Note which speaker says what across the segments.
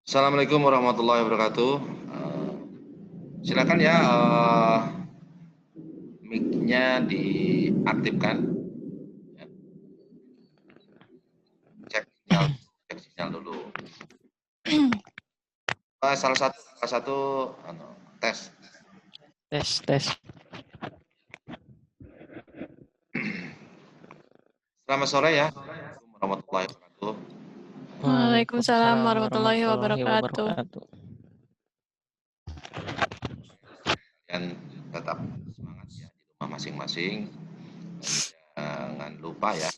Speaker 1: Assalamualaikum warahmatullahi wabarakatuh. Silakan ya, mic-nya diaktifkan. Ya, cek sinyal dulu. Salah satu tes.
Speaker 2: Tes.
Speaker 1: Selamat sore ya. Warahmatullahi wabarakatuh.
Speaker 2: Waalaikumsalam
Speaker 3: Waalaikumsalam
Speaker 2: warahmatullahi
Speaker 3: warahmatullahi
Speaker 2: wabarakatuh.
Speaker 3: wabarakatuh.
Speaker 1: Kalian tetap semangat ya di rumah masing-masing. Jangan lupa ya,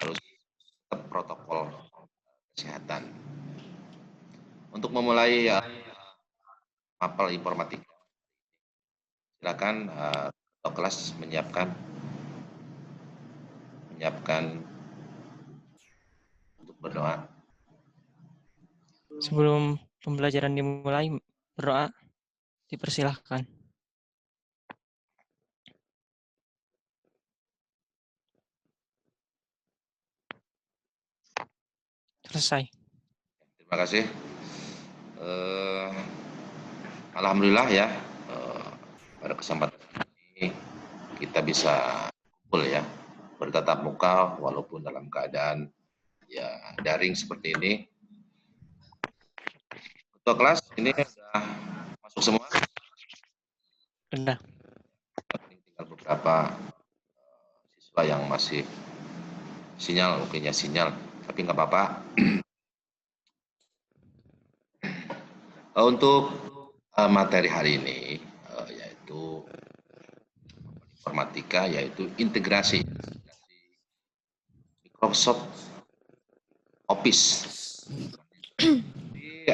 Speaker 1: harus tetap protokol kesehatan. Untuk memulai mapel informatika, silakan ketua kelas menyiapkan untuk berdoa.
Speaker 3: Sebelum pembelajaran dimulai, berdoa dipersilahkan. Selesai.
Speaker 1: Terima kasih. Alhamdulillah ya, pada kesempatan ini kita bisa kumpul ya, bertatap muka walaupun dalam keadaan ya daring seperti ini. Ketua kelas ini sudah masuk semua.
Speaker 3: Sudah.
Speaker 1: Tinggal beberapa siswa yang masih sinyal, tapi nggak apa-apa. Untuk materi hari ini yaitu informatika, yaitu integrasi Microsoft Office. Ini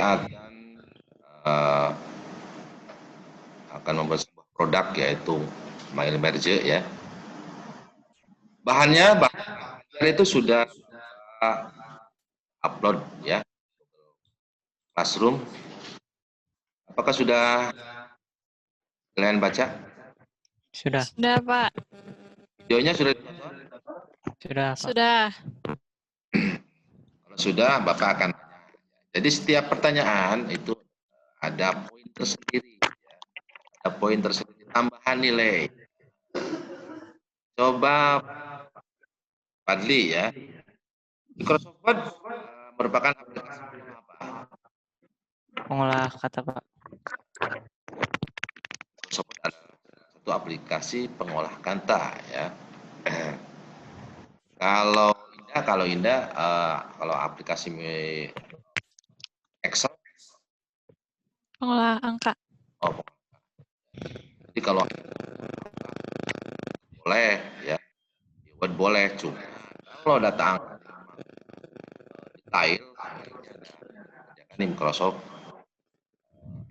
Speaker 1: akan membuat sebuah produk yaitu Mailmerge ya. Bahannya itu sudah upload ya, Classroom. Apakah sudah kalian baca?
Speaker 3: Sudah.
Speaker 2: Sudah, Pak.
Speaker 1: Videonya sudah ditonton?
Speaker 3: Sudah, Pak.
Speaker 2: Sudah.
Speaker 1: Kalau sudah, Bapak akan tanya. Jadi setiap pertanyaan itu ada poin tersendiri, ya. Ada poin tersendiri tambahan nilai. Coba Fadli ya. Microsoft Word merupakan aplikasi apa?
Speaker 3: Pengolah kata, Pak.
Speaker 1: Microsoft Word adalah satu aplikasi pengolah kata ya. Kalau aplikasi Excel,
Speaker 2: Pengolah angka.
Speaker 1: jadi kalau boleh ya, Word boleh, cuma kalau data angka detail kerjakan di Microsoft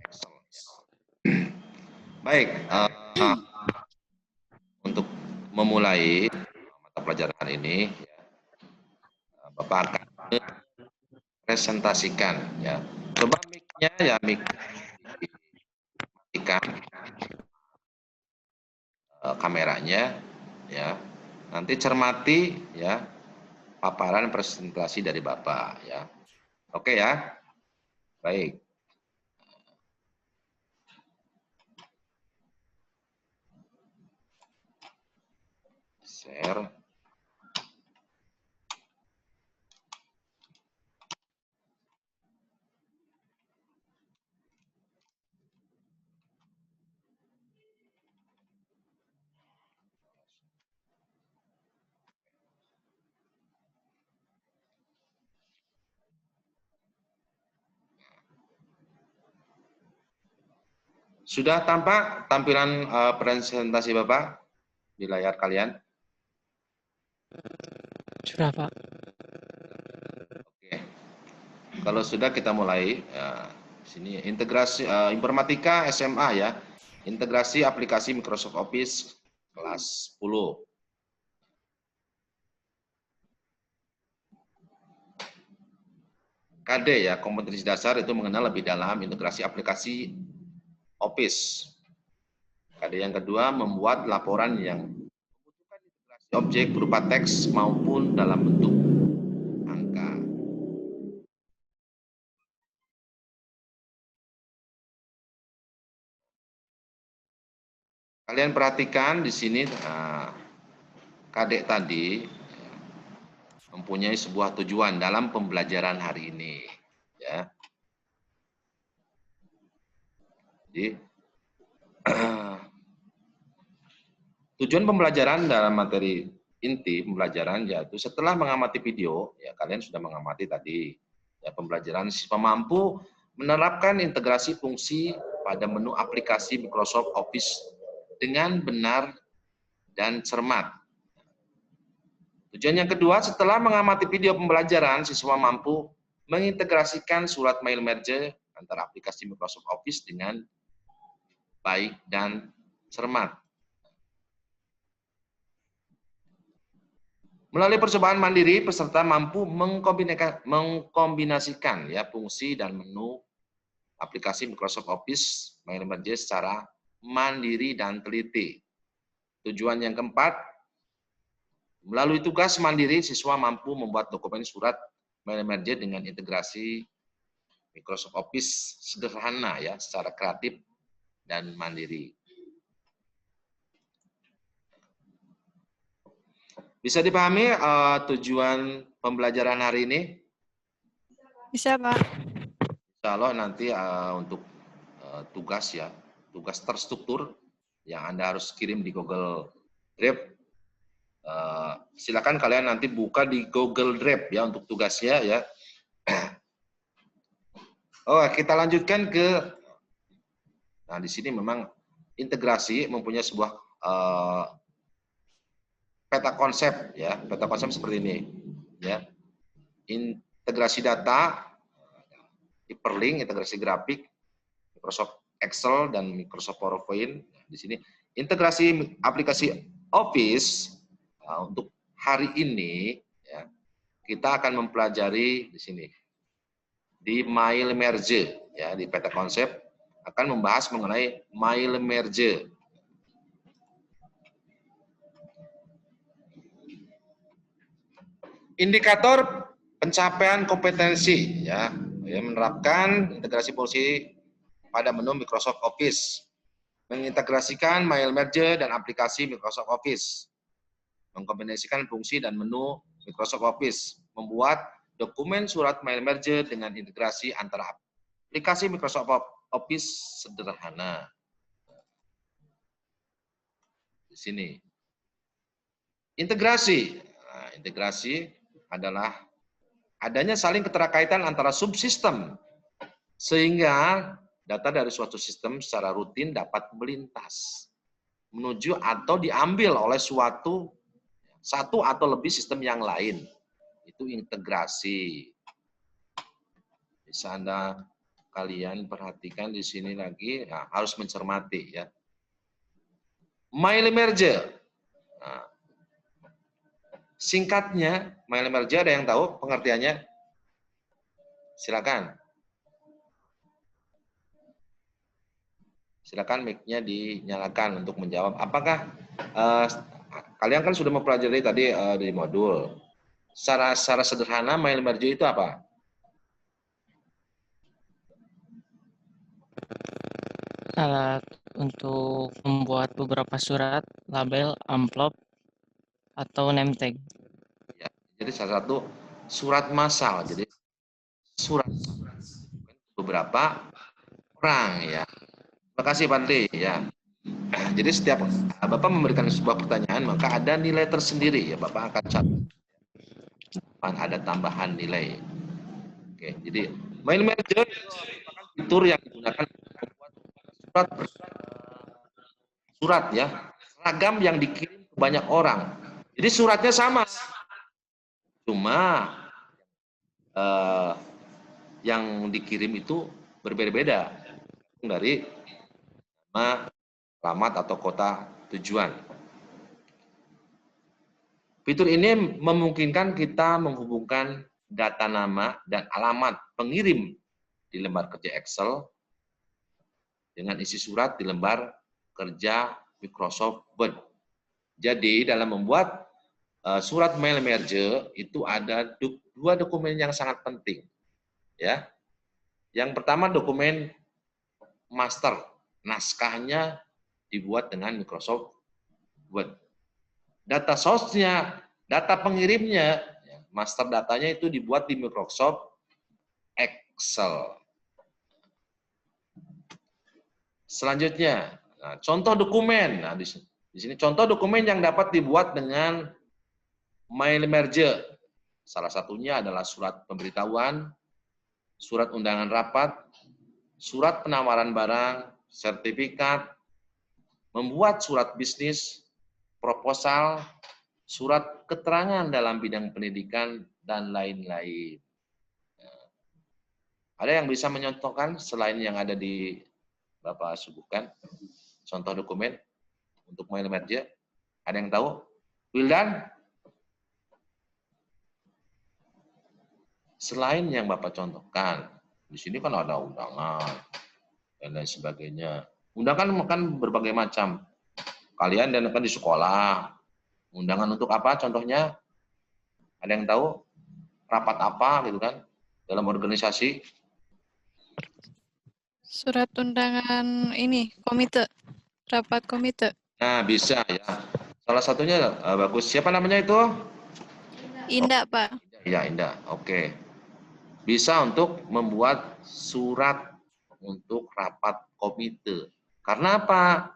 Speaker 1: Excel. Baik, untuk memulai mata pelajaran ini, ya, Bapak akan presentasikan ya. Coba mic-nya ya, matikan kameranya ya. Nanti cermati ya paparan presentasi dari Bapak ya. Oke ya. Baik. Share. Sudah tampak tampilan presentasi Bapak di layar kalian?
Speaker 3: Sudah, Pak.
Speaker 1: Oke. Kalau sudah kita mulai. Ya, sini integrasi informatika SMA ya. Integrasi aplikasi Microsoft Office kelas 10. KD ya, kompetensi dasar itu mengenal lebih dalam integrasi aplikasi Office. KD yang kedua, membuat laporan yang membutuhkan integrasi objek berupa teks maupun dalam bentuk angka. kalian perhatikan di sini Kadek tadi mempunyai sebuah tujuan dalam pembelajaran hari ini, ya. Jadi tujuan pembelajaran dalam materi inti pembelajaran yaitu setelah mengamati video, ya kalian sudah mengamati tadi, ya pembelajaran siswa mampu menerapkan integrasi fungsi pada menu aplikasi Microsoft Office dengan benar dan cermat. Tujuan yang kedua, setelah mengamati video pembelajaran, siswa mampu mengintegrasikan surat mail merge antara aplikasi Microsoft Office dengan baik dan cermat. Melalui percobaan mandiri, peserta mampu mengkombinasikan ya fungsi dan menu aplikasi Microsoft Office Mail Merge secara mandiri dan teliti. Tujuan yang keempat, melalui tugas mandiri, siswa mampu membuat dokumen surat Mail Merge dengan integrasi Microsoft Office sederhana ya, secara kreatif dan mandiri. Bisa dipahami tujuan pembelajaran hari ini?
Speaker 2: Bisa, Pak.
Speaker 1: Insya Allah nanti untuk tugas ya, tugas terstruktur yang Anda harus kirim di Google Drive. Silakan kalian nanti buka di Google Drive ya untuk tugasnya ya. Oh, kita lanjutkan ke, nah di sini memang integrasi mempunyai sebuah peta konsep ya, peta konsep seperti ini ya. Integrasi data, hyperlink, integrasi grafik, Microsoft Excel dan Microsoft PowerPoint. Di sini integrasi aplikasi Office. Untuk hari ini ya, kita akan mempelajari di sini di Mail Merge ya, di peta konsep akan membahas mengenai Mail Merge. Indikator pencapaian kompetensi ya, menerapkan integrasi fungsi pada menu Microsoft Office, mengintegrasikan Mail Merge dan aplikasi Microsoft Office, mengkombinasikan fungsi dan menu Microsoft Office, membuat dokumen surat Mail Merge dengan integrasi antara aplikasi Microsoft Office sederhana. Di sini integrasi, nah, integrasi adalah adanya saling keterkaitan antara subsistem sehingga data dari suatu sistem secara rutin dapat melintas menuju atau diambil oleh satu atau lebih sistem yang lain. Itu integrasi. Bisa Anda kalian perhatikan di sini lagi, nah, harus mencermati ya. Mail Merge. Nah, singkatnya, Mail Merge ada yang tahu pengertiannya? Silakan. Silakan mic-nya dinyalakan untuk menjawab. Apakah kalian kan sudah mempelajari tadi di modul. Secara sederhana Mail Merge itu apa?
Speaker 3: Alat untuk membuat beberapa surat, label, amplop, atau name tag.
Speaker 1: Ya, jadi salah satu surat massal. Jadi surat beberapa orang ya. Terima kasih Pandey ya. Jadi setiap Bapak memberikan sebuah pertanyaan maka ada nilai tersendiri ya, Bapak akan catat. Ada tambahan nilai. Oke, jadi Mail Merge merupakan fitur yang digunakan untuk membuat surat ya, ragam yang dikirim ke banyak orang. Jadi suratnya sama, cuma yang dikirim itu berbeda-beda dari nama, alamat atau kota tujuan. Fitur ini memungkinkan kita menghubungkan data nama dan alamat pengirim di lembar kerja Excel dengan isi surat di lembar kerja Microsoft Word. Jadi dalam membuat surat Mail Merge itu ada dua dokumen yang sangat penting. Ya. Yang pertama dokumen master, naskahnya dibuat dengan Microsoft Word. Data source-nya, data pengirimnya, master datanya itu dibuat di Microsoft Excel. Selanjutnya, contoh dokumen. Nah, di sini contoh dokumen yang dapat dibuat dengan MailerMerge. Salah satunya adalah surat pemberitahuan, surat undangan rapat, surat penawaran barang, sertifikat, membuat surat bisnis, proposal, surat keterangan dalam bidang pendidikan, dan lain-lain. Ada yang bisa menyontohkan selain yang ada di Bapak suguhkan? Contoh dokumen untuk MailerMerge? Ada yang tahu? Wildan? Selain yang Bapak contohkan, di sini kan ada undangan dan lain sebagainya. Undangan kan berbagai macam. Kalian dan kan di sekolah. Undangan untuk apa contohnya? Ada yang tahu? Rapat apa gitu kan? Dalam organisasi?
Speaker 2: Surat undangan ini, komite. Rapat komite.
Speaker 1: Nah, bisa ya. Salah satunya bagus. Siapa namanya itu?
Speaker 2: Indah, Pak.
Speaker 1: Ya, Indah. Oke. Bisa untuk membuat surat untuk rapat komite. Karena apa?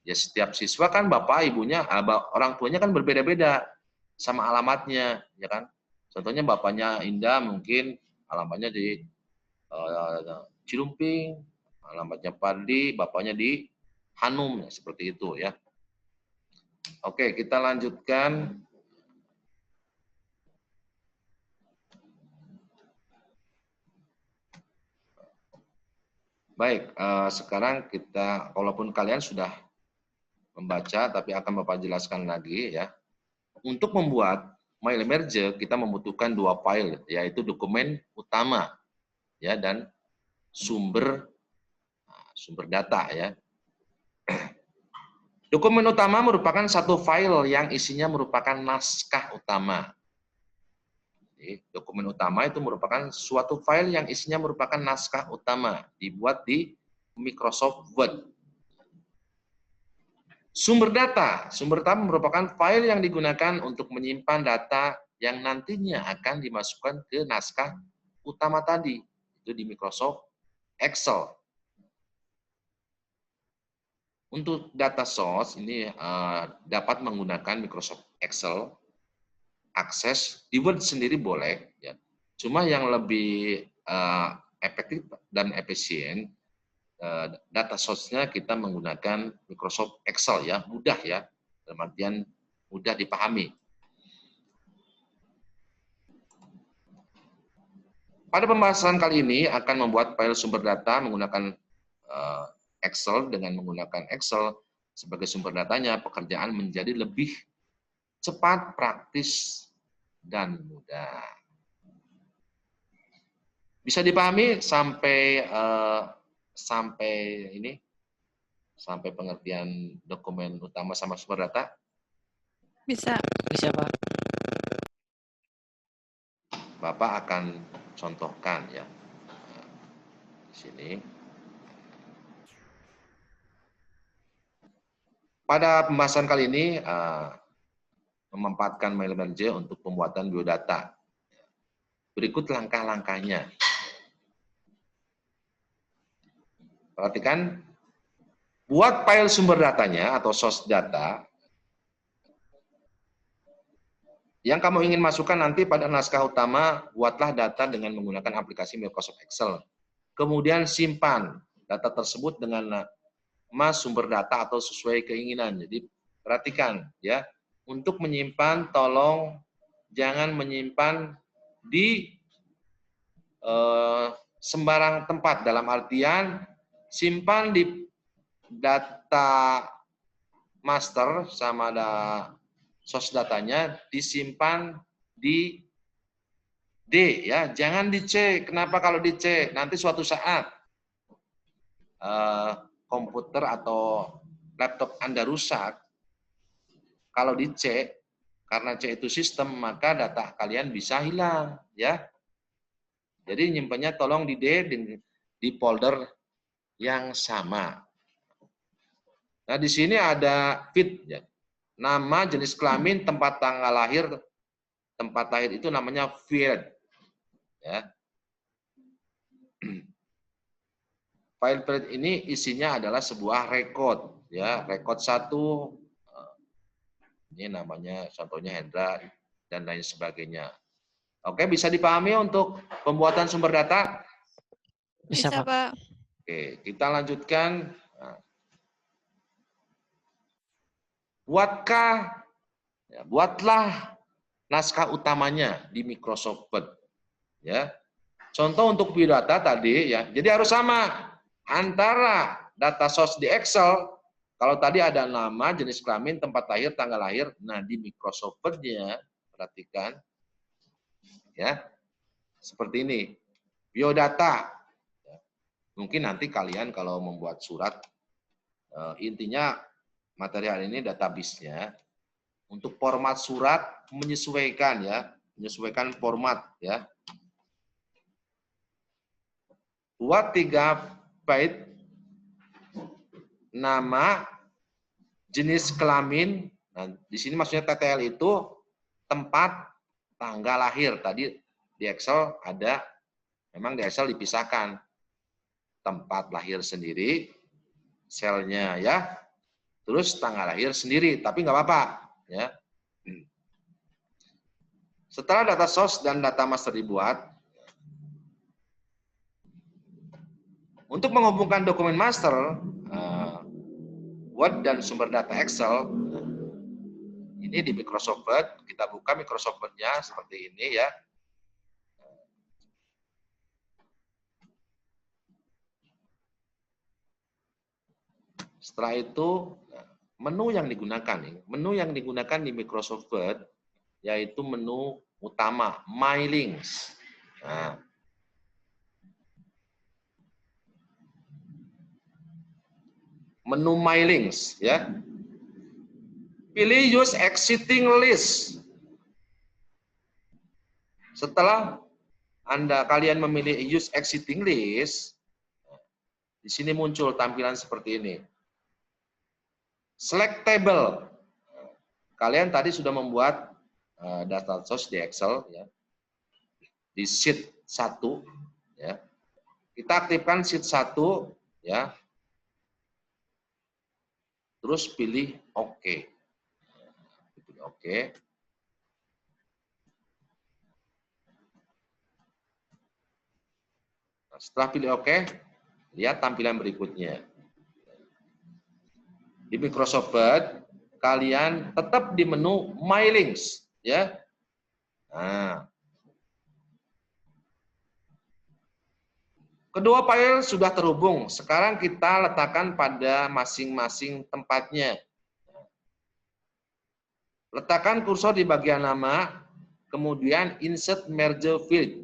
Speaker 1: Ya setiap siswa kan bapak ibunya, orang tuanya kan berbeda-beda sama alamatnya, ya kan? Contohnya bapaknya Indah mungkin alamatnya di Cilumping, alamatnya Padi, bapaknya di Hanum, ya, seperti itu ya. Oke, kita lanjutkan. Baik, sekarang kita, walaupun kalian sudah membaca, tapi akan Bapak jelaskan lagi ya. Untuk membuat MailerMerge, kita membutuhkan dua file, yaitu dokumen utama ya dan sumber data ya. Dokumen utama merupakan satu file yang isinya merupakan naskah utama. Jadi, dokumen utama itu merupakan suatu file yang isinya merupakan naskah utama, dibuat di Microsoft Word. Sumber data merupakan file yang digunakan untuk menyimpan data yang nantinya akan dimasukkan ke naskah utama tadi, itu di Microsoft Excel. Untuk data source ini dapat menggunakan Microsoft Excel. Akses di Word sendiri boleh, ya. Cuma yang lebih efektif dan efisien data source-nya kita menggunakan Microsoft Excel ya, mudah ya, dalam artian mudah dipahami. Pada pembahasan kali ini akan membuat file sumber data menggunakan Excel. Dengan menggunakan Excel sebagai sumber datanya, pekerjaan menjadi lebih cepat, praktis, dan mudah. Bisa dipahami sampai sampai pengertian dokumen utama sama sumber data?
Speaker 2: Bisa.
Speaker 3: Bisa, Pak.
Speaker 1: Bapak akan contohkan ya. Di sini. Pada pembahasan kali ini memanfaatkan MailerMerge untuk pembuatan biodata. Berikut langkah-langkahnya. Perhatikan, buat file sumber datanya atau source data yang kamu ingin masukkan nanti pada naskah utama, buatlah data dengan menggunakan aplikasi Microsoft Excel. Kemudian simpan data tersebut dengan nama sumber data atau sesuai keinginan. Jadi perhatikan ya, untuk menyimpan tolong jangan menyimpan di sembarang tempat, dalam artian simpan di data master sama ada source datanya disimpan di D ya, jangan di C. Kenapa kalau di C? Nanti suatu saat komputer atau laptop Anda rusak, kalau di C, karena C itu sistem, maka data kalian bisa hilang ya. Jadi nyimpannya tolong di D, di folder yang sama. Nah, di sini ada feed, ya. Nama, jenis kelamin, tempat tanggal lahir. Tempat lahir itu namanya field. Ya. File field ini isinya adalah sebuah record, ya, record 1, ini namanya contohnya Hendra dan lain sebagainya. Oke, bisa dipahami untuk pembuatan sumber data?
Speaker 3: Bisa,
Speaker 2: Bisa,
Speaker 3: Pak.
Speaker 2: Pak.
Speaker 1: Oke, kita lanjutkan. Nah, buatlah naskah utamanya di Microsoft Word. Ya. Contoh untuk biodata tadi, ya, jadi harus sama antara data source di Excel. Kalau tadi ada nama, jenis kelamin, tempat lahir, tanggal lahir. Nah, di Microsoft Word-nya, perhatikan, ya, seperti ini. Biodata. Mungkin nanti kalian kalau membuat surat, intinya materi hari ini database-nya. Untuk format surat, menyesuaikan, ya, menyesuaikan format, ya. Buat 3 byte, nama, jenis kelamin, nah, di sini maksudnya TTL itu tempat, tanggal lahir. Tadi di Excel ada, memang di Excel dipisahkan. Tempat lahir sendiri, selnya, ya. Terus tanggal lahir sendiri, tapi nggak apa-apa, ya. Setelah data source dan data master dibuat, untuk menghubungkan dokumen master, Word dan sumber data Excel, ini di Microsoft Word, kita buka Microsoft Word-nya seperti ini, ya. Setelah itu, menu yang digunakan di Microsoft Word, yaitu menu utama, My Links. Nah, menu My Links, ya. Pilih Use Existing List. Setelah kalian memilih Use Existing List, di sini muncul tampilan seperti ini. Select Table. Kalian tadi sudah membuat data source di Excel, ya, di sheet 1, ya. Kita aktifkan sheet 1, ya. Terus pilih OK. Pilih OK. Nah, setelah pilih OK, lihat tampilan berikutnya. Di Microsoft Word, kalian tetap di menu My Links, ya. Nah, kedua file sudah terhubung. Sekarang kita letakkan pada masing-masing tempatnya. Letakkan kursor di bagian nama, kemudian insert merge field.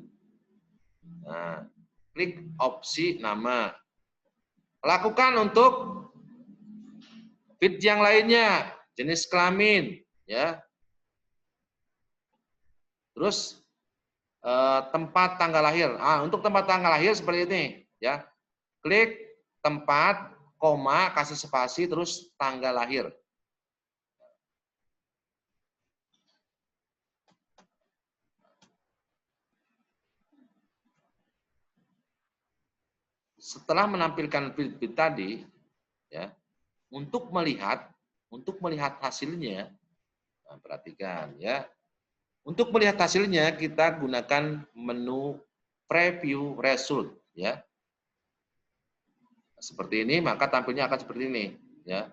Speaker 1: Nah, klik opsi nama. Lakukan untuk field yang lainnya, jenis kelamin, ya. Terus tempat tanggal lahir. Untuk tempat tanggal lahir seperti ini, ya. Klik tempat, koma, kasih spasi, terus tanggal lahir. Setelah menampilkan field tadi, ya, untuk melihat hasilnya, nah, perhatikan, ya. Untuk melihat hasilnya kita gunakan menu Preview Result, ya. Seperti ini, maka tampilnya akan seperti ini, ya.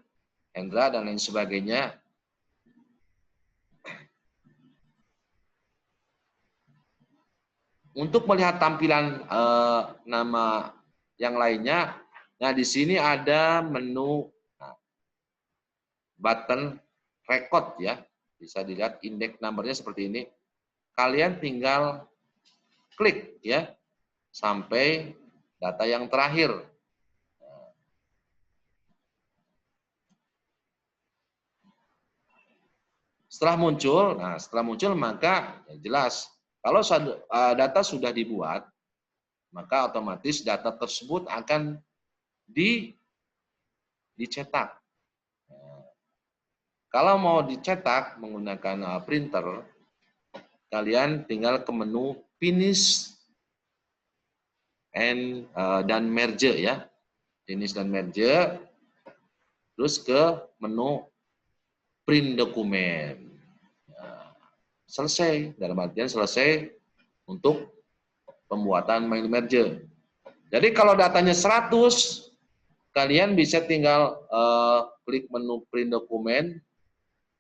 Speaker 1: Hendra dan lain sebagainya. Untuk melihat tampilan nama yang lainnya, nah di sini ada menu button record, ya. Bisa dilihat indeks numbernya seperti ini. Kalian tinggal klik, ya, sampai data yang terakhir. Setelah muncul maka ya jelas kalau data sudah dibuat, maka otomatis data tersebut akan dicetak, Kalau mau dicetak menggunakan printer, kalian tinggal ke menu finish dan merge ya. Finish dan merge, terus ke menu print dokumen. Selesai, dalam artian selesai untuk pembuatan mind merge. Jadi kalau datanya 100, kalian bisa tinggal klik menu print dokumen.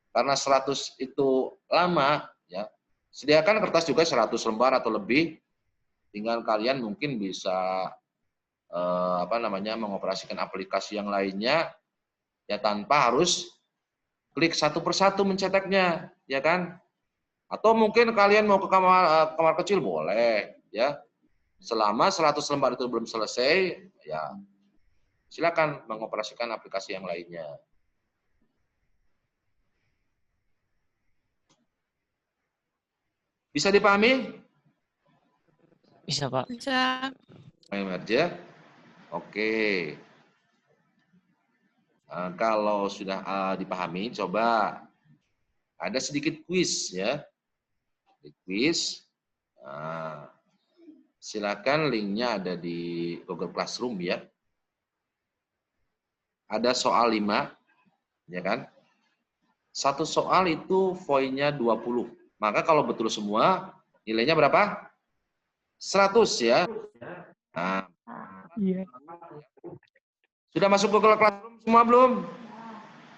Speaker 1: Karena 100 itu lama, ya sediakan kertas juga 100 lembar atau lebih. Tinggal kalian mungkin bisa mengoperasikan aplikasi yang lainnya, ya tanpa harus klik satu persatu mencetaknya, ya kan? Atau mungkin kalian mau ke kamar kecil boleh, ya. Selama 100 lembar itu belum selesai, ya silakan mengoperasikan aplikasi yang lainnya. Bisa dipahami?
Speaker 3: Bisa, Pak.
Speaker 2: Bisa.
Speaker 1: Merge. Oke. Kalau sudah dipahami, coba ada sedikit kuis ya. Kuis. Silakan linknya ada di Google Classroom ya. Ada soal 5, ya kan? Satu soal itu poinnya 20. Maka kalau betul semua, nilainya berapa? 100 ya. Nah,
Speaker 4: Iya.
Speaker 1: sudah masuk Google Classroom semua belum?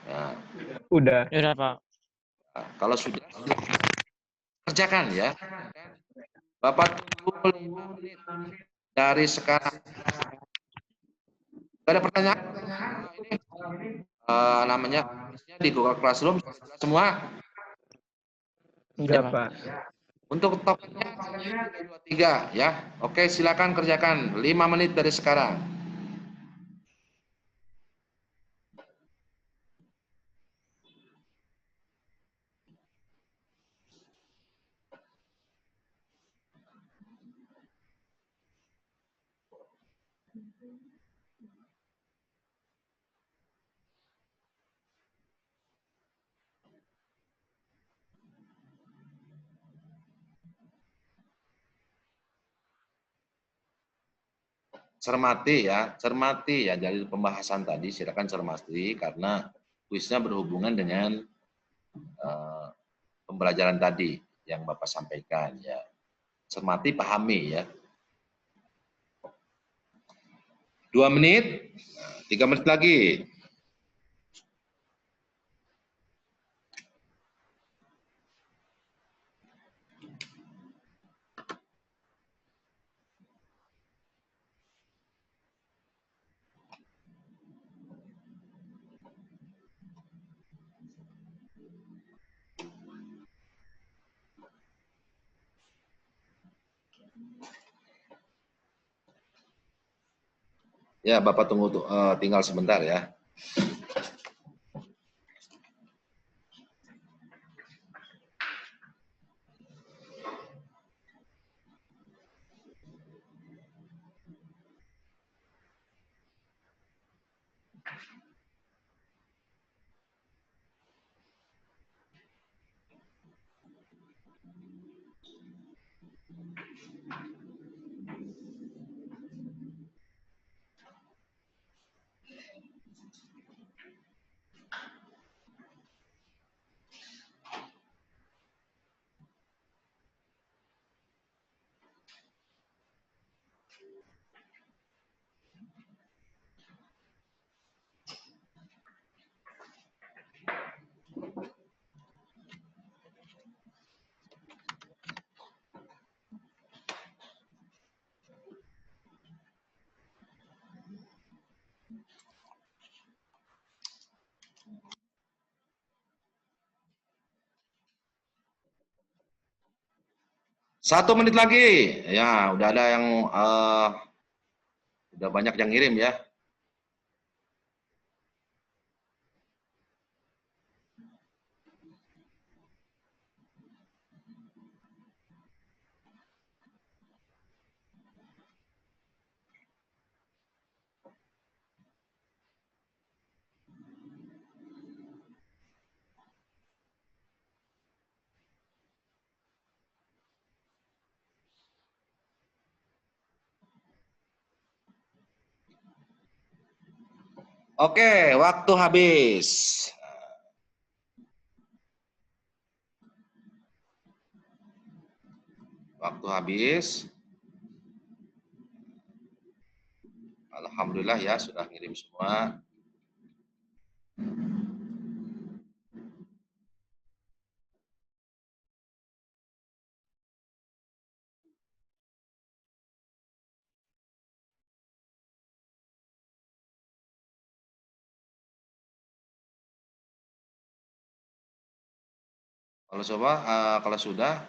Speaker 1: Nah,
Speaker 4: Udah.
Speaker 3: Udah, Pak.
Speaker 1: kalau sudah, kerjakan ya. Bapak tunggu 5 menit dari sekarang. Ada pertanyaan? Ini namanya di Google Classroom semua.
Speaker 4: Enggak,
Speaker 3: Pak.
Speaker 4: Pak.
Speaker 1: Untuk topiknya 323 ya. Oke, silakan kerjakan 5 menit dari sekarang. Cermati ya dari pembahasan tadi, silakan cermati karena kuisnya berhubungan dengan pembelajaran tadi yang Bapak sampaikan ya. Cermati, pahami ya. 2 menit, 3 menit lagi. Ya, Bapak tunggu tinggal sebentar ya. Satu menit lagi. Ya, udah ada yang udah banyak yang ngirim ya. Oke, waktu habis. Waktu habis. Alhamdulillah ya, sudah ngirim semua. Kalau coba, kalau sudah,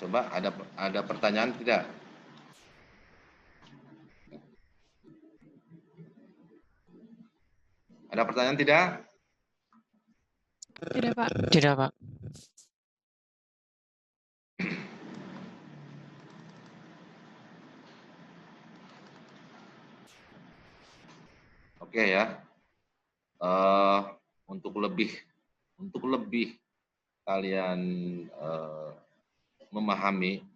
Speaker 1: coba ada pertanyaan tidak? Ada pertanyaan tidak?
Speaker 2: Tidak, Pak.
Speaker 3: Tidak, Pak.
Speaker 1: Oke ya. Untuk lebih kalian memahami,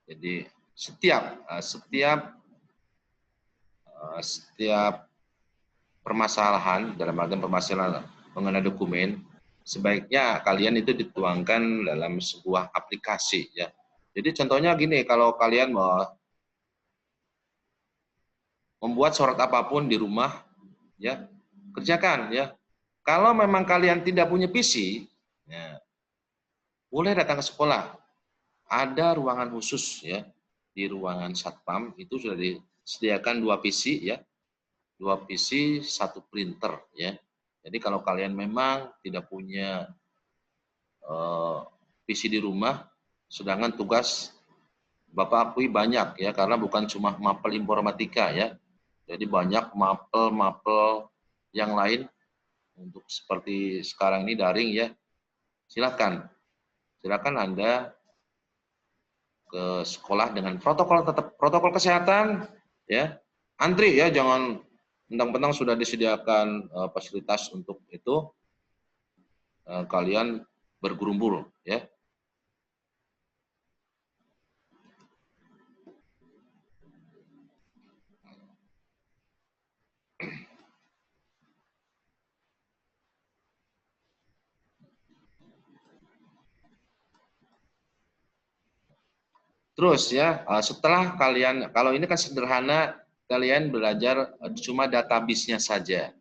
Speaker 1: jadi setiap permasalahan dalam artian permasalahan mengenai dokumen, sebaiknya kalian itu dituangkan dalam sebuah aplikasi ya. Jadi contohnya gini, kalau kalian mau membuat surat apapun di rumah ya, kerjakan ya. Kalau memang kalian tidak punya PC, ya, boleh datang ke sekolah. Ada ruangan khusus ya, di ruangan satpam itu sudah disediakan 2 PC ya, 2 PC, 1 printer ya. Jadi kalau kalian memang tidak punya PC di rumah, sedangkan tugas Bapak akui banyak ya, karena bukan cuma mapel informatika ya. Jadi banyak mapel-mapel yang lain untuk seperti sekarang ini daring ya. Silakan Anda ke sekolah dengan protokol kesehatan ya. Antri ya, jangan mentang-mentang sudah disediakan fasilitas untuk itu kalian bergerumbul ya. Terus ya, setelah kalian, kalau ini kan sederhana, kalian belajar cuma database-nya saja.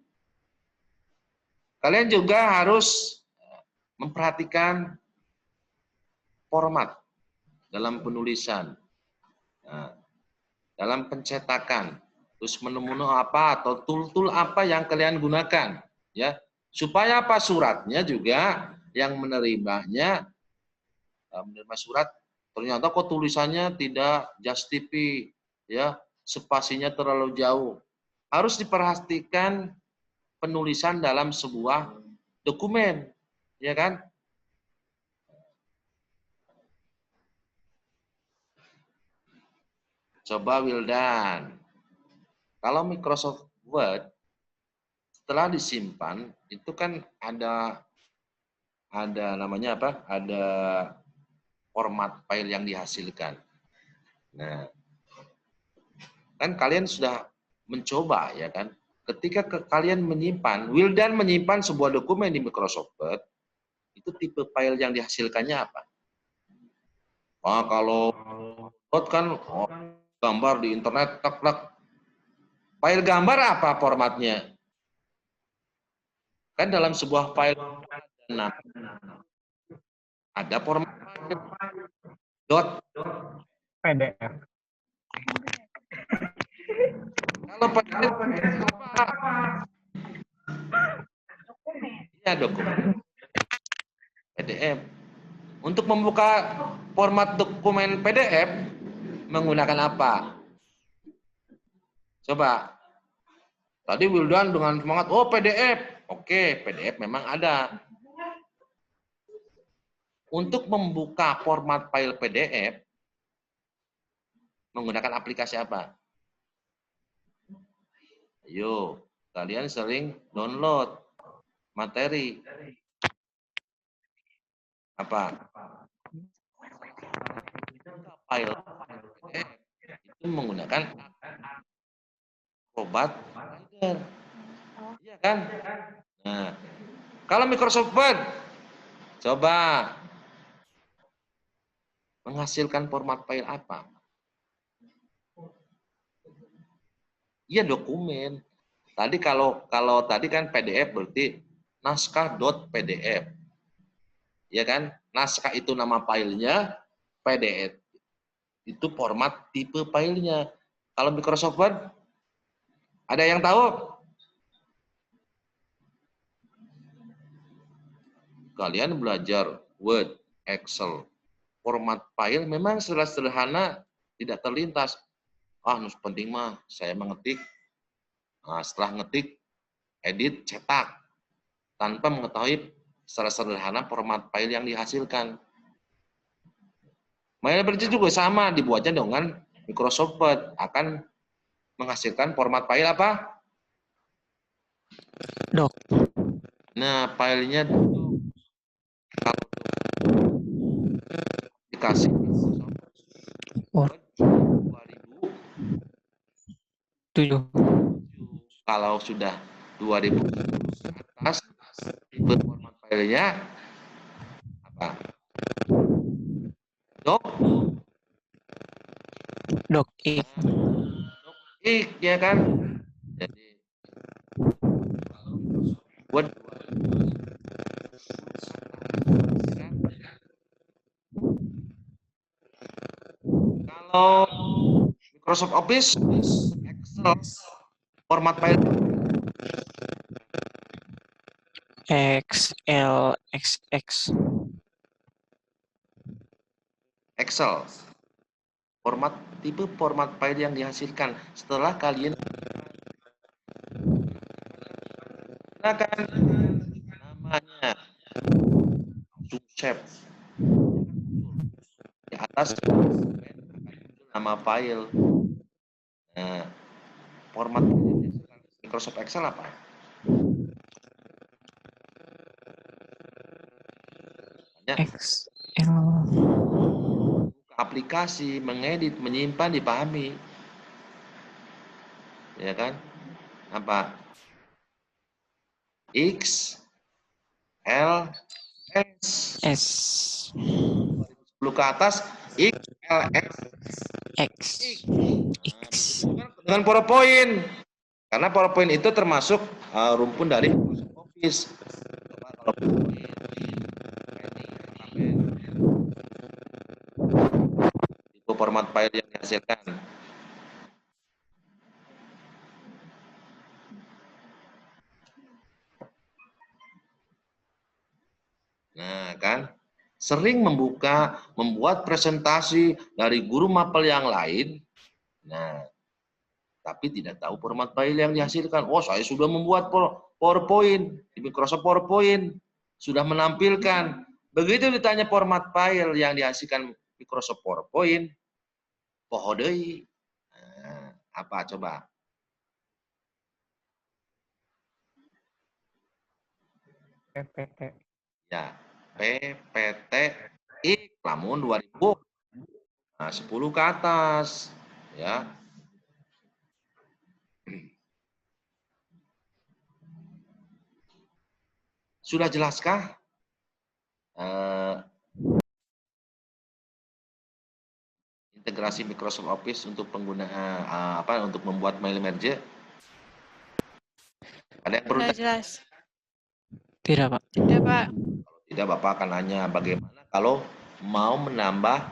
Speaker 1: Kalian juga harus memperhatikan format dalam penulisan, dalam pencetakan, terus menu-menu apa atau tool-tool apa yang kalian gunakan, ya, supaya apa, suratnya juga yang menerima surat ternyata kok tulisannya tidak just tipi, ya, spasinya terlalu jauh. Harus diperhatikan penulisan dalam sebuah dokumen, ya kan? Coba Wildan, kalau Microsoft Word setelah disimpan itu kan ada namanya apa? Ada format file yang dihasilkan. Nah, kan kalian sudah mencoba ya kan? Ketika kalian menyimpan, Wildan menyimpan sebuah dokumen di Microsoft Word, itu tipe file yang dihasilkannya apa? Kalau Word kan gambar di internet, tak. File gambar apa formatnya? Kan dalam sebuah file ada format dot.
Speaker 4: PDF.
Speaker 1: Kalau PDF apa? Ya dokumen PDF. Untuk membuka format dokumen PDF menggunakan apa? Coba. Tadi Wildan dengan semangat, oh PDF. Oke, PDF memang ada. Untuk membuka format file PDF menggunakan aplikasi apa? Ayo, kalian sering download materi. Apa? File PDF itu menggunakan Acrobat Reader. Iya kan? Nah, kalau Microsoft Word, coba menghasilkan format file apa? Iya dokumen. Tadi kalau tadi kan PDF berarti naskah.pdf. Ya kan? Naskah itu nama filenya, PDF itu format tipe filenya. Kalau Microsoft Word, ada yang tahu? Kalian belajar Word, Excel, format file memang sederhana, tidak terlintas. Nus penting mah saya mengetik. Nah, setelah ngetik, edit, cetak tanpa mengetahui secara sederhana format file yang dihasilkan. Manager juga sama, dibuatnya dengan Microsoft Word akan menghasilkan format file apa?
Speaker 3: Doc.
Speaker 1: Nah, filenya kalau dikasih
Speaker 3: Word
Speaker 1: 2000,
Speaker 3: 7.
Speaker 1: kalau sudah 2000 atas, tipe format filenya apa?
Speaker 3: Docx.
Speaker 1: Docx ya kan? Jadi buat kalau Microsoft Office, Excel, format file
Speaker 3: XLXX.
Speaker 1: Excel. Format tipe format file yang dihasilkan setelah kalian gunakan namanya langsung save di atas nama file. Nah, format Microsoft Excel apa? Ya,
Speaker 3: XL.
Speaker 1: aplikasi, mengedit, menyimpan, dipahami. Ya kan? Apa? X, L, S.
Speaker 3: S.
Speaker 1: 10 ke atas, X, L, X.
Speaker 3: X. X.
Speaker 1: Dengan PowerPoint. Karena PowerPoint itu termasuk rumpun dari Microsoft Office. Coba kalau itu format file yang dihasilkan. Nah, kan? Sering membuat presentasi dari guru mapel yang lain. Nah, tapi tidak tahu format file yang dihasilkan. Oh, saya sudah membuat PowerPoint di Microsoft PowerPoint, sudah menampilkan. Begitu ditanya format file yang dihasilkan Microsoft PowerPoint, poho deui. Nah, apa coba?
Speaker 4: PPT.
Speaker 1: Ya, PPT lamun 2000. Nah, 10 ke atas, ya. Sudah jelaskah integrasi Microsoft Office untuk penggunaan untuk membuat mail merge? Ada yang perlu
Speaker 2: Sudah jelas.
Speaker 3: Tidak, Pak.
Speaker 2: Tidak, Pak.
Speaker 1: Kalau tidak, Bapak akan nanya bagaimana kalau mau menambah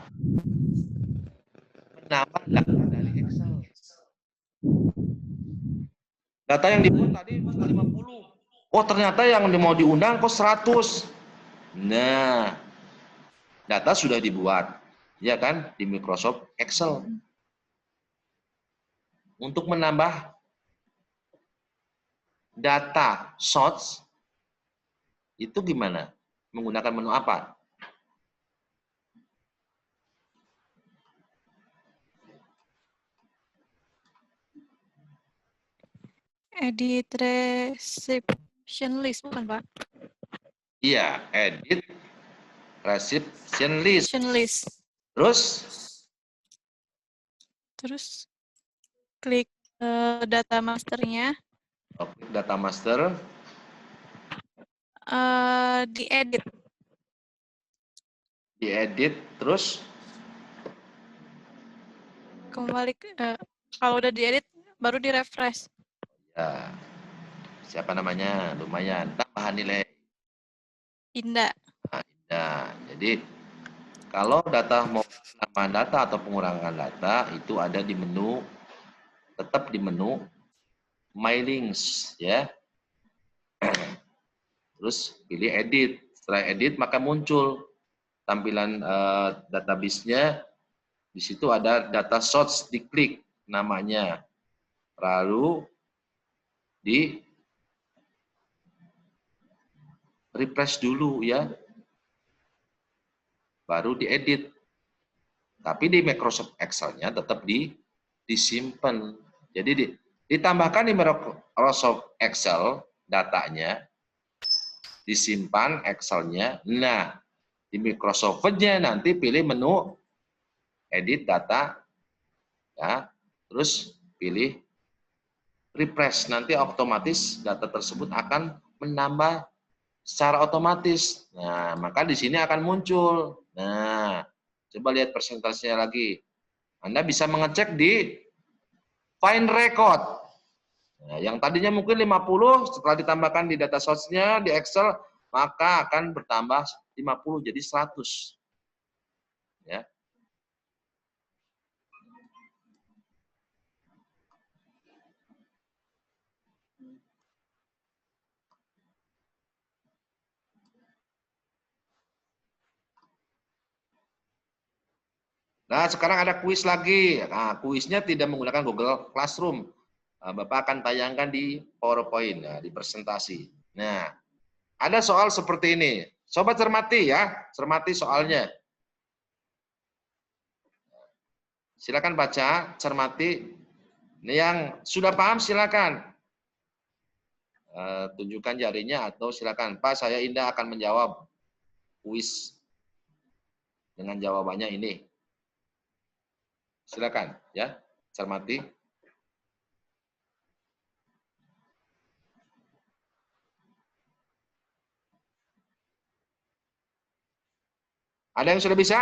Speaker 1: data dari Excel. Data yang dibuat tadi 50. Oh, ternyata yang mau diundang kok 100. Nah, data sudah dibuat, ya kan, di Microsoft Excel. Untuk menambah data source itu gimana? Menggunakan menu apa?
Speaker 2: Edit reception list, bukan, Pak?
Speaker 1: Iya, edit reception list.
Speaker 2: Reception list.
Speaker 1: Terus
Speaker 2: Terus klik data masternya.
Speaker 1: Klik data master.
Speaker 2: Diedit.
Speaker 1: Diedit, terus
Speaker 2: Kembali ke, kalau udah diedit, baru di-refresh.
Speaker 1: ya, siapa namanya? Lumayan. Tambahan nilai.
Speaker 2: Indah.
Speaker 1: Nah, jadi kalau data mau penambahan data atau pengurangan data itu ada di menu, tetap di menu My Links ya. Terus pilih edit. Setelah edit maka muncul tampilan database-nya. Di situ ada data source, diklik namanya. Lalu di refresh dulu ya. Baru diedit. Tapi di Microsoft Excel-nya tetap disimpan. Jadi ditambahkan di Microsoft Excel datanya, disimpan Excel-nya. Nah, di Microsoft Word-nya nanti pilih menu edit data, ya, terus pilih refresh. Nanti otomatis data tersebut akan menambah secara otomatis. Nah, maka di sini akan muncul. Nah, coba lihat persentasenya lagi. Anda bisa mengecek di Find Record. Nah, yang tadinya mungkin 50, setelah ditambahkan di data source-nya, di Excel, maka akan bertambah 50 jadi 100. Ya. Nah, sekarang ada kuis lagi. Nah, kuisnya tidak menggunakan Google Classroom. Bapak akan tayangkan di PowerPoint, nah, di presentasi. Nah, ada soal seperti ini. Coba cermati ya, cermati soalnya. Silakan baca, cermati. Yang sudah paham silakan. Tunjukkan jarinya atau silakan. Pak, saya Indah akan menjawab kuis dengan jawabannya ini. Silakan ya, cermati. Ada yang sudah bisa?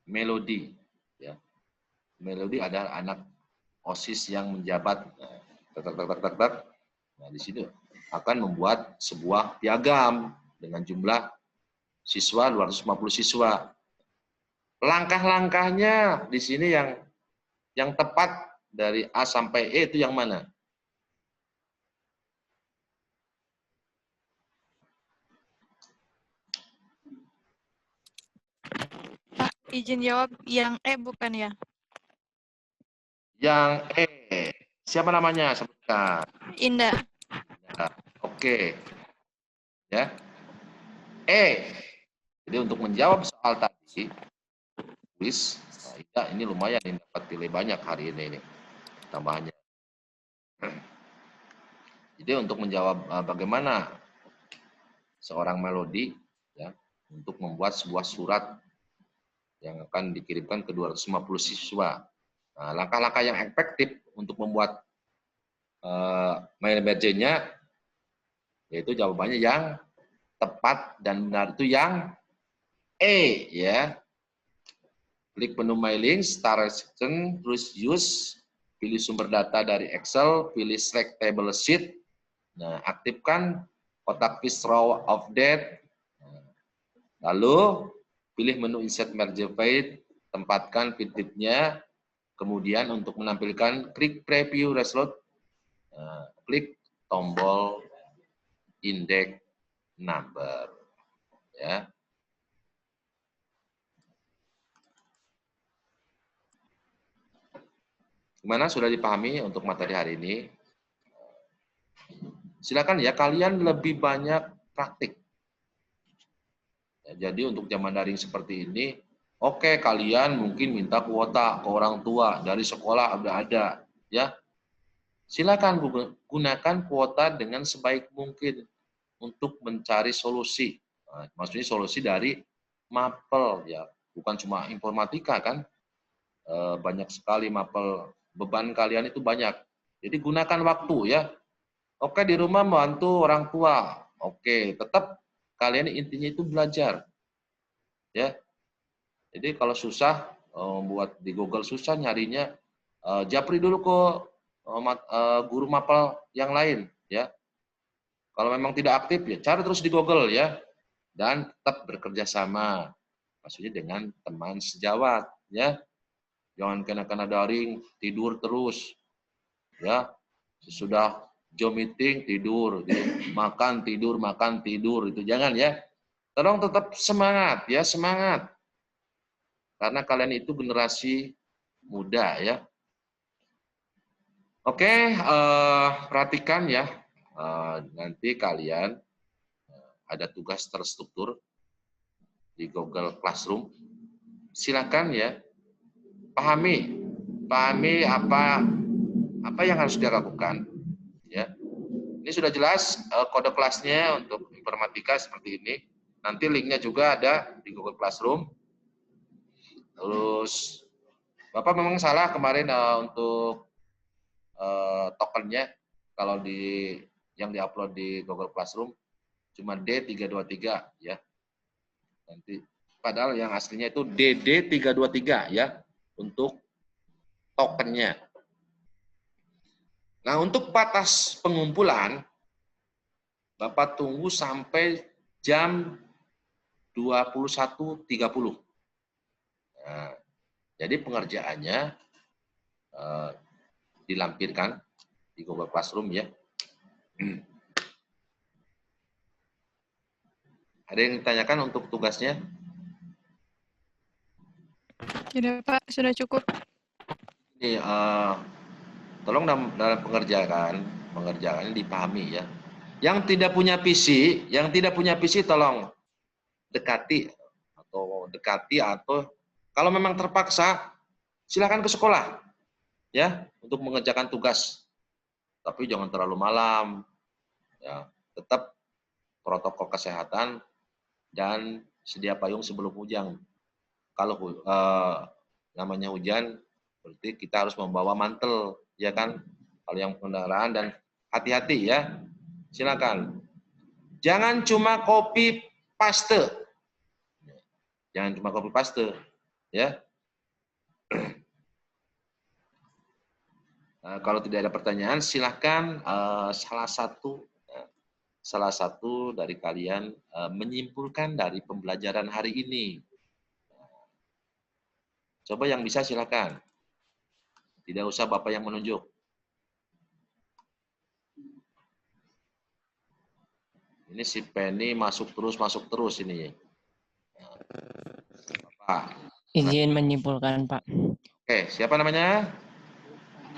Speaker 1: Melodi ya. Melodi adalah anak OSIS yang menjabat. Nah, di sini akan membuat sebuah piagam dengan jumlah siswa 250 siswa. Langkah-langkahnya di sini yang tepat dari A sampai E itu yang mana?
Speaker 2: Pak, izin jawab yang E bukan ya?
Speaker 1: Yang E. Siapa namanya? Sebutkan.
Speaker 2: Indah.
Speaker 1: Ya, oke. Ya. E. Jadi untuk menjawab soal tadi, kuis, nah, ini lumayan ini dapat pilih banyak hari ini tambahannya. Jadi untuk menjawab bagaimana seorang Melodi ya untuk membuat sebuah surat yang akan dikirimkan ke 250 siswa. Nah, langkah-langkah yang efektif untuk membuat manajernya yaitu jawabannya yang tepat dan benar itu yang E ya. Klik menu My Links, start section, terus use, pilih sumber data dari Excel, pilih select table sheet. Nah, aktifkan kotak fish row of date. Lalu pilih menu insert merge file, tempatkan feed-nya. Kemudian untuk menampilkan klik preview result, klik tombol index number. Ya. Gimana, sudah dipahami untuk materi hari ini? Silakan ya, kalian lebih banyak praktik. Ya, jadi untuk zaman daring seperti ini, oke, kalian mungkin minta kuota ke orang tua dari sekolah udah ada, ya. Silakan gunakan kuota dengan sebaik mungkin untuk mencari solusi. Nah, maksudnya solusi dari mapel ya, bukan cuma informatika kan. Banyak sekali mapel beban kalian itu banyak. Jadi gunakan waktu ya. Oke, di rumah membantu orang tua. Oke, tetap kalian intinya itu belajar. Ya. Jadi kalau susah, buat di Google susah nyarinya, japri dulu ke guru mapel yang lain ya. Kalau memang tidak aktif ya cari terus di Google ya. Dan tetap bekerja sama. Maksudnya dengan teman sejawat ya. Jangan kena daring, tidur terus. Ya. Sesudah jam meeting tidur, makan tidur itu jangan ya. Tolong tetap semangat ya, semangat. Karena kalian itu generasi muda ya. Oke, perhatikan ya. Nanti kalian ada tugas terstruktur di Google Classroom. Silakan ya, pahami apa yang harus dilakukan. Ya, ini sudah jelas kode kelasnya untuk informatika seperti ini. Nanti linknya juga ada di Google Classroom. Terus Bapak memang salah kemarin untuk tokennya, kalau yang diupload di Google Classroom cuma D323 ya. Nanti padahal yang aslinya itu DD323 ya untuk tokennya. Nah, untuk batas pengumpulan Bapak tunggu sampai jam 21.30. Nah, jadi pengerjaannya dilampirkan di Google Classroom ya. Ada yang ditanyakan untuk tugasnya?
Speaker 2: Tidak, Pak. Sudah cukup.
Speaker 1: Ini tolong dalam pengerjaannya dipahami ya. Yang tidak punya PC tolong dekati atau kalau memang terpaksa silakan ke sekolah ya untuk mengerjakan tugas. Tapi jangan terlalu malam. Ya, tetap protokol kesehatan dan sedia payung sebelum hujan. Kalau namanya hujan, berarti kita harus membawa mantel, ya kan? Kalau yang kendaraan dan hati-hati ya. Silakan. Jangan cuma copy paste. Jangan cuma copy paste, ya. Kalau tidak ada pertanyaan, silakan salah satu dari kalian menyimpulkan dari pembelajaran hari ini. Coba yang bisa silakan. Tidak usah Bapak yang menunjuk. Ini si Penny masuk terus ini. Bapak.
Speaker 3: Izin menyimpulkan, Pak.
Speaker 1: Oke, siapa namanya?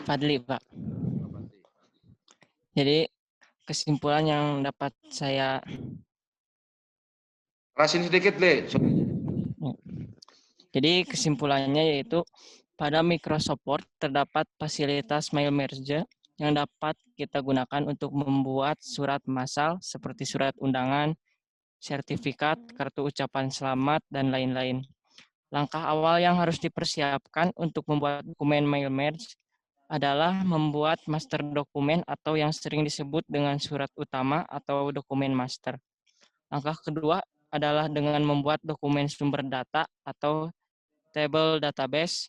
Speaker 3: Fadli, Pak. Jadi kesimpulan yang dapat saya
Speaker 1: Kerasin sedikit, Le.
Speaker 3: Jadi kesimpulannya yaitu pada Microsoft Word terdapat fasilitas mail merge yang dapat kita gunakan untuk membuat surat massal seperti surat undangan, sertifikat, kartu ucapan selamat, dan lain-lain. Langkah awal yang harus dipersiapkan untuk membuat dokumen mail merge adalah membuat master dokumen atau yang sering disebut dengan surat utama atau dokumen master. Langkah kedua adalah dengan membuat dokumen sumber data atau table database.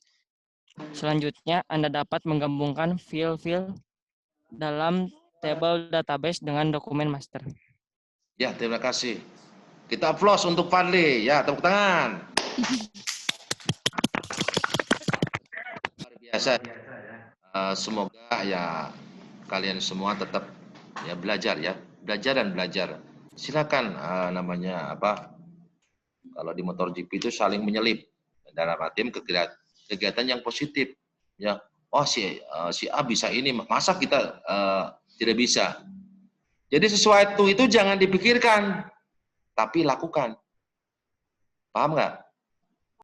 Speaker 3: Selanjutnya, Anda dapat menggabungkan file-file dalam table database dengan dokumen master.
Speaker 1: Ya, terima kasih. Kita applause untuk Fadli. Ya, tepuk tangan. Luar biasa. Semoga ya kalian semua tetap ya belajar dan belajar. Silakan namanya apa? Kalau di motor GP itu saling menyelip dalam arti kegiatan yang positif. Ya, oh si A bisa ini, masa kita tidak bisa? Jadi sesuatu itu jangan dipikirkan, tapi lakukan. Paham nggak?